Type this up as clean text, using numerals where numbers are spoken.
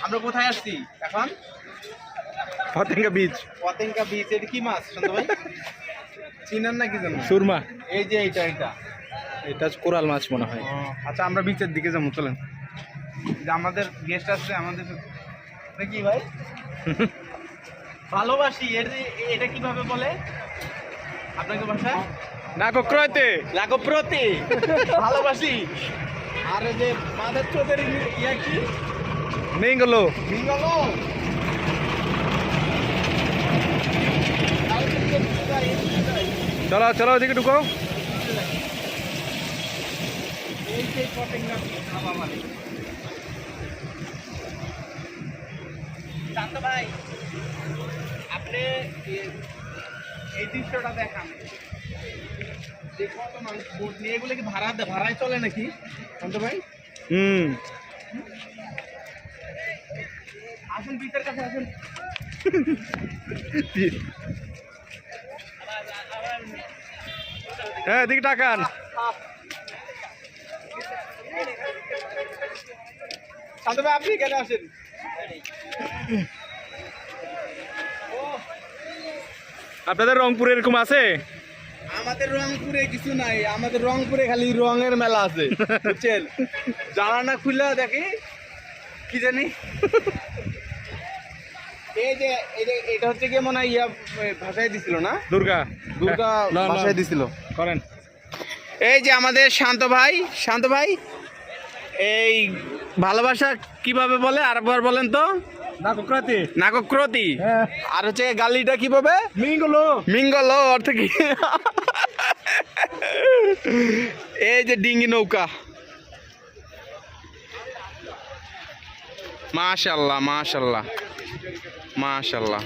আমরা কোথায় আসছি এখন? পতেঙ্গা বীজ। পতেঙ্গা বীচ। এটা কি মাছ শান্ত ভাই? চিনার না কি জানো? সুরমা। এই যে এটা এটা কোরাল মাছ মনে হয়। আচ্ছা আমরা বিচের দিকে যাবো, চলেন। যে আমাদের গেস্ট আসছে আমাদের। কি ভাই? ভালোবাসি এটা কিভাবে বলে আপনাকে ভাষা? নাকক্রয়তে। লাগপ্রতি ভালোবাসি। আর যে মাদার চোদের ইয়া কি? মিঙ্গলো। মিঙ্গলো। চলো চলো ওদিকে ঢুকো। এই যে পতেঙ্গা খাওয়া মানে শান্ত ভাই, আপনি এই দৃশ্যটা দেখান। যে কত মানুষ বোট নিয়ে, এগুলো কি ভাড়ায় চলে নাকি শান্ত ভাই? আসুন বিচের কাছে আসুন। হ্যাঁ এদিকে টাকান। শান্ত ভাই আপনি এখানে আসেন। আপনাদের রংপুরে এরকম আছে? আমাদের রংপুরে কিছু নাই, আমাদের রংপুরে খালি রঙের মেলা আছে বুঝছেন। জানানা খুলে দেখি কি জানি। এই যে এটা হচ্ছে কি মনে হয় ইয়া ভাষায় দিছিল না? দুর্গা। দুর্গা হ্যাঁ, ভাষায় দিছিল। করেন। এই যে আমাদের শান্ত ভাই এই ভালোবাসা কিভাবে বলে আরেকবার বলেন তো? নাকক্রয়তে। নাকক্রতি। হ্যাঁ। আর হচ্ছে গালিটা কিভাবে? মিঙ্গলো। মিঙ্গলো অর্থ কি? এই যে ডিঙ্গি নৌকা। মাশাআল্লাহ মাশাআল্লাহ মাশাআল্লাহ।